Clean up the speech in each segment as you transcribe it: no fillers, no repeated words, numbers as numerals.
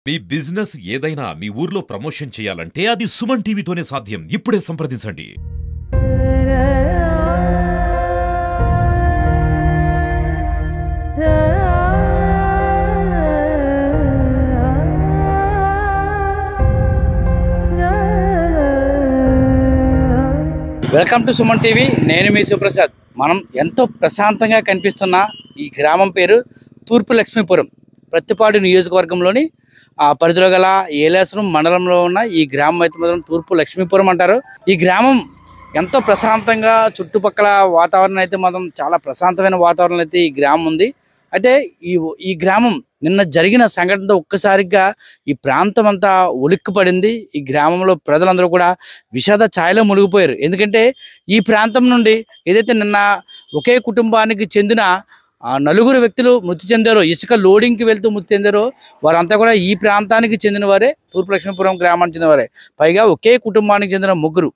మీ business ఏదైనా మీ ఊర్లో promotion చేయాలంటే అది సుమన్ టీవీతోనే సాధ్యం. ఇప్పుడే సంప్రదించండి. Welcome to Suman TV. నేను మీ సుప్రసాద్. మనం ఎంతో ప్రశాంతంగా కనిపిస్తున్న ఈ గ్రామం పేరు తూర్పు లక్ష్మీపురం. ప్రత్తిపాడు నియోజకవర్గంలోని పరిధిలో గల ఏలేశ్వరం మండలంలో ఉన్న ఈ గ్రామం అయితే మాత్రం తూర్పు లక్ష్మీపురం అంటారు. ఈ గ్రామం ఎంతో ప్రశాంతంగా, చుట్టుపక్కల వాతావరణం అయితే మాత్రం చాలా ప్రశాంతమైన వాతావరణం అయితే ఈ గ్రామం ఉంది. అయితే ఈ గ్రామం నిన్న జరిగిన సంఘటనతో ఒక్కసారిగా ఈ ప్రాంతం అంతా ఉలిక్కిపడింది. ఈ గ్రామంలో ప్రజలందరూ కూడా విషాద ఛాయలో మునిగిపోయారు. ఎందుకంటే ఈ ప్రాంతం నుండి ఏదైతే నిన్న ఒకే కుటుంబానికి చెందిన నలుగురు వ్యక్తులు మృతి చెందారో, ఇసుక లోడింగ్కి వెళ్తూ మృతి చెందారో, వారంతా కూడా ఈ ప్రాంతానికి చెందిన వారే, తూర్పు లక్ష్మీపురం గ్రామానికి చెందిన వారే. పైగా ఒకే కుటుంబానికి చెందిన ముగ్గురు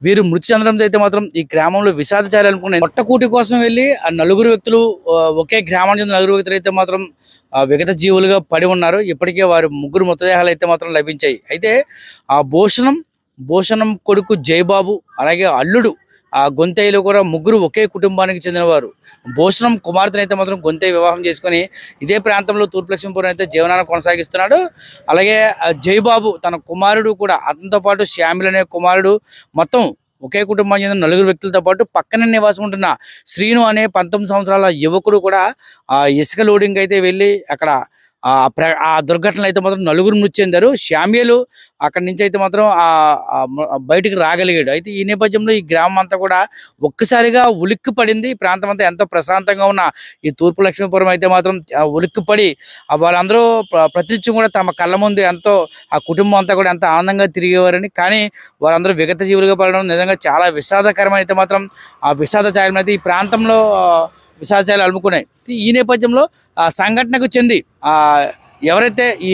వీరు మృతి చెందడంతో అయితే మాత్రం ఈ గ్రామంలో విషాద ఛాయలు అనుకున్నాయి. పొట్టకూటి కోసం వెళ్ళి ఆ నలుగురు వ్యక్తులు, ఒకే గ్రామానికి చెందిన నలుగురు వ్యక్తులు అయితే మాత్రం విగత జీవులుగా పడి ఉన్నారు. ఇప్పటికే వారి ముగ్గురు మృతదేహాలు అయితే మాత్రం లభించాయి. అయితే ఆ భూషణం కొడుకు జయబాబు, అలాగే అల్లుడు గొంతయ్యలో కూడా ముగ్గురు ఒకే కుటుంబానికి చెందినవారు. భూషణం కుమార్తెను అయితే మాత్రం గొంతయ్య వివాహం చేసుకొని ఇదే ప్రాంతంలో తూర్పు లక్ష్మీపురం అయితే జీవనాన్ని కొనసాగిస్తున్నాడు. అలాగే జయబాబు తన కుమారుడు కూడా, అతనితో పాటు శ్యామిల్ అనే కుమారుడు, మొత్తం ఒకే కుటుంబానికి చెందిన నలుగురు వ్యక్తులతో పాటు పక్కనే నివాసం ఉంటున్న శ్రీను అనే 19 సంవత్సరాల యువకుడు కూడా ఇసుక లోడింగ్ అయితే వెళ్ళి అక్కడ ఆ దుర్ఘటనలు అయితే మాత్రం నలుగురు మృతి చెందారు. శ్యామ్యులు అక్కడి నుంచి అయితే మాత్రం బయటికి రాగలిగాడు. అయితే ఈ నేపథ్యంలో ఈ గ్రామం అంతా కూడా ఒక్కసారిగా ఉలిక్కి పడింది. ఈ ప్రాంతం అంతా ఎంతో ప్రశాంతంగా ఉన్న ఈ తూర్పు లక్ష్మీపురం అయితే మాత్రం ఉలిక్కిపడి వాళ్ళందరూ ప్రతినిత్యం కూడా తమ కళ్ళ ముందు ఎంతో ఆ కుటుంబం అంతా కూడా ఎంతో ఆనందంగా తిరిగేవారని, కానీ వారందరూ విగత జీవులుగా పడడం నిజంగా చాలా విషాదకరమైన అయితే మాత్రం ఆ విషాద ఛాయలు అయితే ఈ ప్రాంతంలో విషాదాలు అలుముకున్నాయి. ఈ నేపథ్యంలో సంఘటనకు చెంది ఎవరైతే ఈ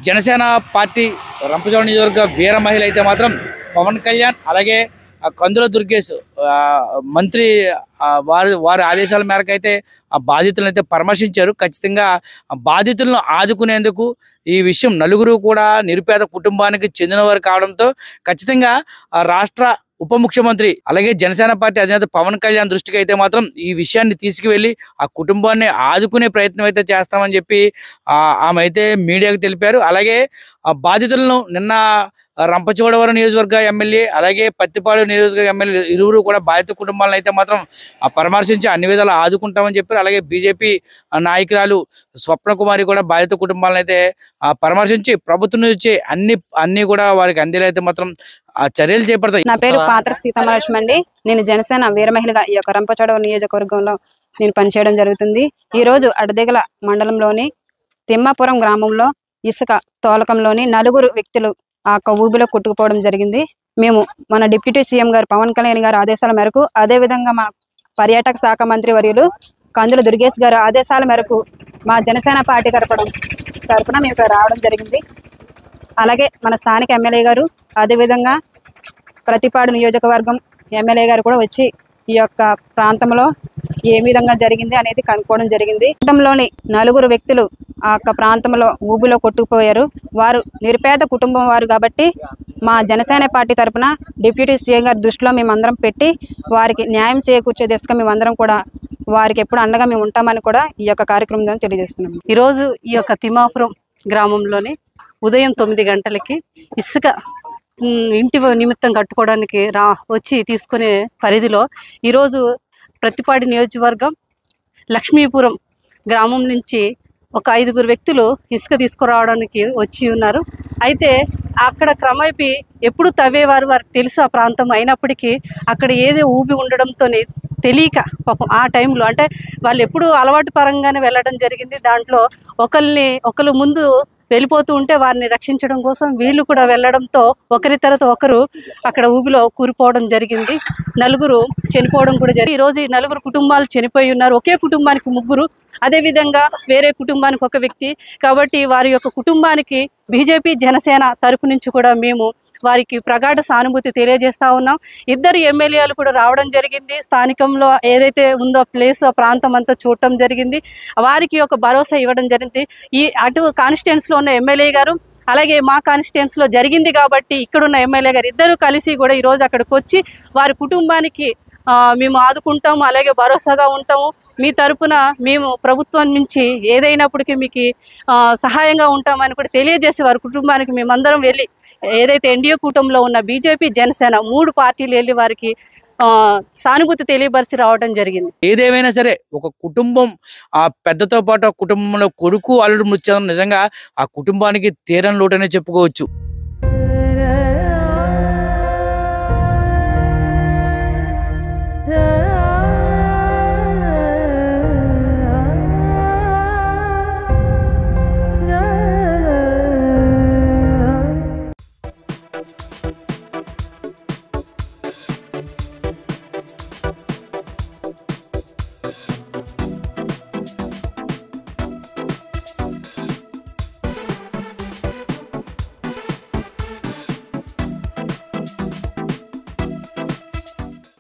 జనసేన పార్టీ రంపచోడవరం నియోజకవర్గ వీర మహిళ అయితే మాత్రం పవన్ కళ్యాణ్, అలాగే కందుల దుర్గేష్ మంత్రి వారి ఆదేశాల మేరకు అయితే ఆ బాధితులను అయితే పరామర్శించారు. ఖచ్చితంగా బాధితులను ఆదుకునేందుకు ఈ విషయం నలుగురు కూడా నిరుపేద కుటుంబానికి చెందినవారు కావడంతో ఖచ్చితంగా రాష్ట్ర ఉప ముఖ్యమంత్రి అలాగే జనసేన పార్టీ అధినేత పవన్ కళ్యాణ్ దృష్టికి అయితే మాత్రం ఈ విషయాన్ని తీసుకువెళ్ళి ఆ కుటుంబాన్ని ఆదుకునే ప్రయత్నం అయితే చేస్తామని చెప్పి ఆమె అయితే మీడియాకు తెలిపారు. అలాగే బాధితులను నిన్న రంపచోడవరం నియోజకవర్గ ఎమ్మెల్యే, అలాగే పత్తిపాడు నియోజకవర్గ ఎమ్మెల్యే ఇరువురు కూడా బాధిత కుటుంబాలను అయితే మాత్రం పరామర్శించి అన్ని విధాలు ఆదుకుంటామని చెప్పారు. అలాగే బీజేపీ నాయకురాలు స్వప్న కుమారి కూడా బాధిత కుటుంబాలను అయితే పరామర్శించి ప్రభుత్వం నుంచి అన్ని కూడా వారికి అందేలైతే మాత్రం చర్యలు చేపడతాయి. నా పేరు పాత్ర సీతామలక్ష్మి అండి. నేను జనసేన వీర మహిళగా ఈ యొక్క రంపచోడవరం నియోజకవర్గంలో నేను పనిచేయడం జరుగుతుంది. ఈ రోజు అడదెగల మండలంలోని తిమ్మాపురం గ్రామంలో ఇసుక తోలకంలోని నలుగురు వ్యక్తులు ఆ ఊబిలో కొట్టుకుపోవడం జరిగింది. మేము మన డిప్యూటీ సీఎం గారు పవన్ కళ్యాణ్ గారి ఆదేశాల మేరకు, అదేవిధంగా మా పర్యాటక శాఖ మంత్రి వర్యులు కందుల దుర్గేష్ గారు ఆదేశాల మేరకు మా జనసేన పార్టీ తరపున మేము ఇక్కడ రావడం జరిగింది. అలాగే మన స్థానిక ఎమ్మెల్యే గారు, అదేవిధంగా ప్రతిపాడు నియోజకవర్గం ఎమ్మెల్యే గారు కూడా వచ్చి ఈ యొక్క ప్రాంతంలో ఏ విధంగా జరిగింది అనేది కనుక్కోవడం జరిగింది. కుటుంబంలోని నలుగురు వ్యక్తులు ఆ యొక్క ప్రాంతంలో ఊబిలో కొట్టుకుపోయారు. వారు నిరుపేద కుటుంబం వారు కాబట్టి మా జనసేన పార్టీ తరఫున డిప్యూటీ సీఎం గారి దృష్టిలో మేమందరం పెట్టి వారికి న్యాయం చేకూర్చే దిశగా మేమందరం కూడా వారికి ఎప్పుడు అండగా మేము ఉంటామని కూడా ఈ యొక్క కార్యక్రమం తెలియజేస్తున్నాం. ఈరోజు ఈ యొక్క తిమ్మాపురం గ్రామంలోని ఉదయం 9 గంటలకి ఇసుక ఇంటి నిమిత్తం కట్టుకోవడానికి వచ్చి తీసుకునే పరిధిలో ఈరోజు ప్రతిపాడు నియోజకవర్గం లక్ష్మీపురం గ్రామం నుంచి ఒక 5గురు వ్యక్తులు ఇసుక తీసుకురావడానికి వచ్చి ఉన్నారు. అయితే అక్కడ క్రమేపీ ఎప్పుడు తవ్వేవారు వారికి తెలుసు ఆ ప్రాంతం అయినప్పటికీ అక్కడ ఏదో ఊబి ఉండడంతో తెలియక పాపం ఆ టైంలో, అంటే వాళ్ళు ఎప్పుడు అలవాటు పరంగానే వెళ్ళడం జరిగింది. దాంట్లో ఒకరు ముందు వెళ్ళిపోతూ ఉంటే వారిని రక్షించడం కోసం వీళ్ళు కూడా వెళ్ళడంతో ఒకరి తర్వాత ఒకరు అక్కడ ఊబిలో కూరిపోవడం జరిగింది. నలుగురు చనిపోవడం కూడా జరిగింది. ఈరోజు ఈ నలుగురు కుటుంబాలు చనిపోయి ఉన్నారు. ఒకే కుటుంబానికి ముగ్గురు అదేవిధంగా వేరే కుటుంబానికి ఒక వ్యక్తి. కాబట్టి వారి యొక్క కుటుంబానికి బీజేపీ జనసేన తరపు నుంచి కూడా మేము వారికి ప్రగాఢ సానుభూతి తెలియజేస్తా ఉన్నాం. ఇద్దరు ఎమ్మెల్యేలు కూడా రావడం జరిగింది. స్థానికంలో ఏదైతే ఉందో ప్లేస్ ఆ ప్రాంతం అంతా చూడటం జరిగింది. వారికి ఒక భరోసా ఇవ్వడం జరిగింది. ఈ అటు కాన్స్టిట్యుయెన్సీలో ఉన్న ఎమ్మెల్యే గారు అలాగే మా కాన్స్టిట్యుయెన్సీలో జరిగింది కాబట్టి ఇక్కడున్న ఎమ్మెల్యే గారు ఇద్దరు కలిసి కూడా ఈరోజు అక్కడికి వచ్చి వారి కుటుంబానికి మేము ఆదుకుంటాము, అలాగే భరోసాగా ఉంటాము. మీ తరపున మేము ప్రభుత్వం నుంచి ఏదైనప్పటికీ మీకు సహాయంగా ఉంటామని కూడా తెలియజేసి వారి కుటుంబానికి మేమందరం వెళ్ళి ఏదైతే ఎన్డీఏ కూటమిలో ఉన్న బీజేపీ జనసేన 3 పార్టీలు వెళ్ళి వారికి సానుభూతి తెలియపరిచి రావడం జరిగింది. ఏదేమైనా సరే ఒక కుటుంబం ఆ పెద్దతో పాటు ఆ కుటుంబంలో కొడుకు అల్లుడు మృతి చెందడం నిజంగా ఆ కుటుంబానికి తీరని లోటనే చెప్పుకోవచ్చు.